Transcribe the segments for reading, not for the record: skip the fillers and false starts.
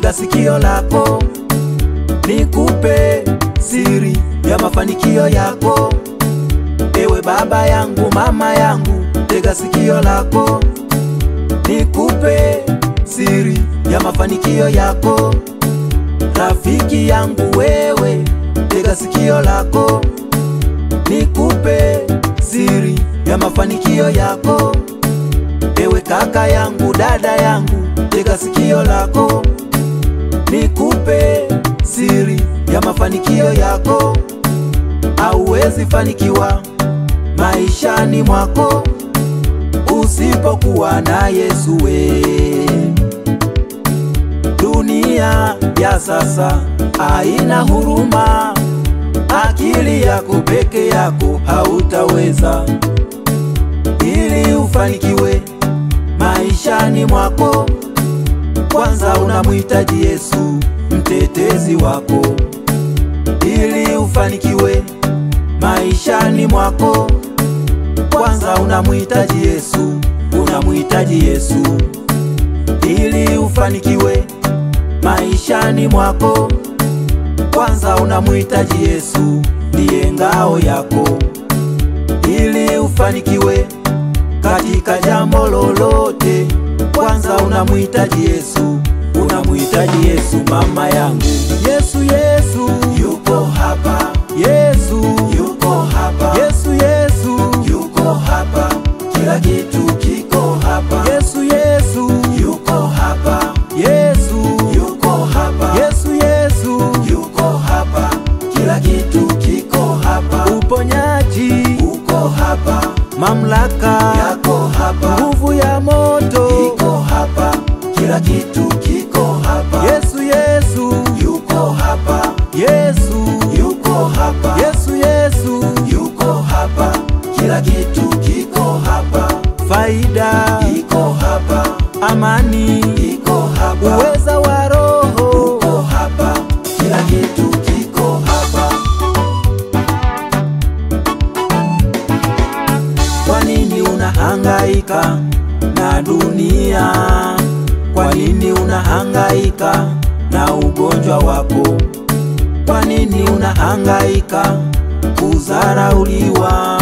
tega sikio lako, nikupe siri ya mafanikio yako. Ewe baba yangu, mama yangu, tega sikio lako, nikupe siri ya mafanikio yako. Rafiki yangu wewe, tega sikio lako, nikupe siri ya mafanikio yako. Ewe kaka yangu, dada yangu, tega sikio lako, nikupe siri ya mafanikio yako. Hauwezi fanikiwa maishani mwako usipokuwa na Yesu we. Dunia ya sasa haina huruma, akili yako peke yako hautaweza. Ili ufanikiwe maishani mwako, kwanza unamhitaji Yesu, mtetezi wako. Ili ufanikiwe maishani mwako, kwanza unamhitaji Yesu, unamhitaji Yesu. Ili ufanikiwe maishani mwako, kwanza unamhitaji Yesu, ndiye ngao yako. Ili ufanikiwe katika jambo lolote, kwanza unamhitaji Yesu, unamhitaji Yesu. Mama yangu, Yesu, Yesu yuko hapa, Yesu yuko hapa, Yesu, Yesu yuko hapa, kila kitu kiko hapa. Yesu, Yesu yuko hapa, Yesu yuko hapa, Yesu, Yesu yuko hapa, kila kitu kiko hapa. Uponyaji uko hapa, mamlaka yako hapa, nguvu ya moto iko hapa, kila kitu kiko hapa. Yesu, Yesu yuko hapa, Yesu yuko hapa, Yesu, Yesu yuko hapa, kila kitu kiko hapa. Faida iko hapa, amani iko hapa, uweza wa roho uko hapa, kila kitu kiko hapa. Kwa nini unahangaika na dunia? Kwa nini unahangaika na ugonjwa wako? Kwa nini unahangaika kudharauliwa?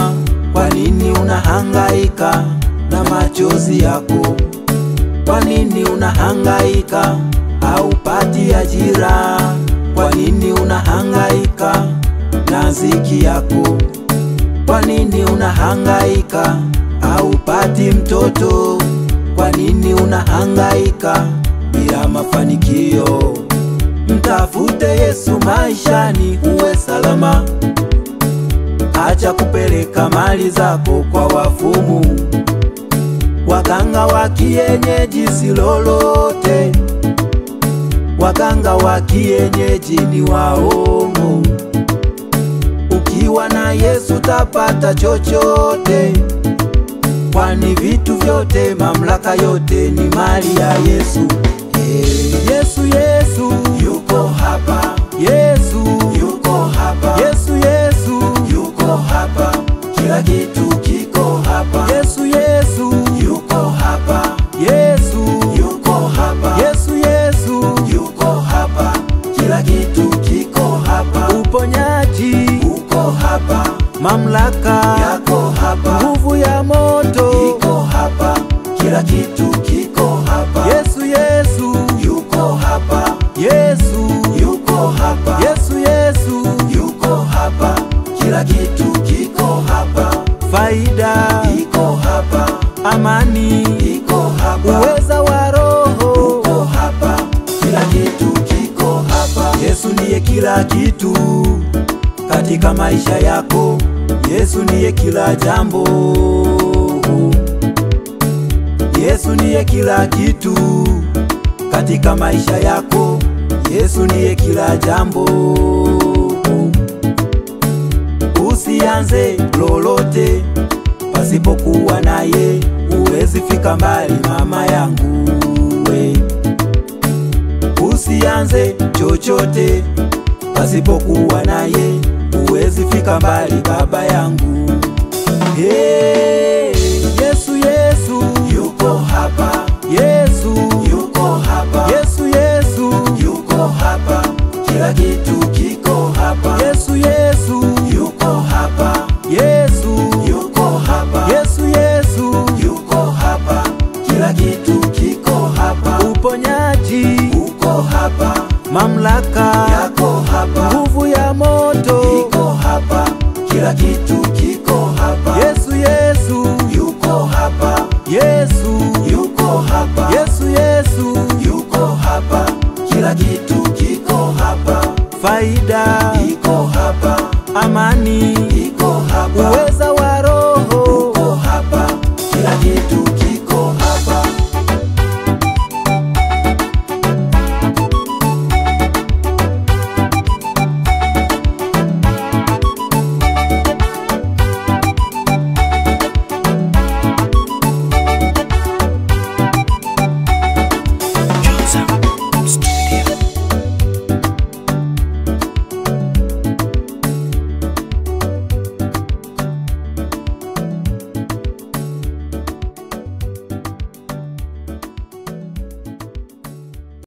Kwa nini unahangaika na machozi yako? Kwa nini unahangaika haupati ajira? Kwa nini unahangaika na ziki yako? Kwa nini unahangaika haupati mtoto? Kwa nini unahangaika bila mafanikio? Mtafute Yesu maishani uwe salama. Acha kupeleka mali zako kwa wafumu, waganga wa kienyeji si lolote. Waganga wa kienyeji ni waongo. Ukiwa na Yesu tapata chochote, kwani vitu vyote, mamlaka yote ni mali ya Yesu. Yesu, Yesu yuko hapa, Yesu yuko hapa, Yesu, Yesu yuko hapa, kila kitu kiko hapa. Yesu, Yesu yuko hapa, Yesu yuko hapa, Yesu, Yesu yuko hapa, kila kitu kiko hapa. Uponyaji uko hapa, mamlaka yako hapa, nguvu ya moto iko hapa, kila kitu kiko hapa. Yesu, Yesu yuko hapa, Yesu yuko hapa, Yesu, Yesu yuko hapa, kila kitu kiko hapa. Faida iko hapa, amani iko hapa, uweza wa roho uko hapa, kila kitu kiko hapa. Yesu ndiye kila kitu katika maisha yako. Yesu ndiye kila jambo. Yesu ndiye kila kitu katika maisha yako. Yesu ndiye kila jambo. Usianze lolote pasipokuwa naye, uwezi fika mbali mama yangu we. Usianze chochote pasipokuwa naye, uwezi fika mbali baba yangu. Hey, Yesu, Yesu yuko hapa, Yesu yuko hapa, Yesu, Yesu maji uko hapa, mamlaka yako hapa, nguvu ya moto iko hapa, kila kitu kiko hapa. Yesu Yesu Yuko hapa, Yesu yuko hapa, Yesu Yesu yuko hapa, kila kitu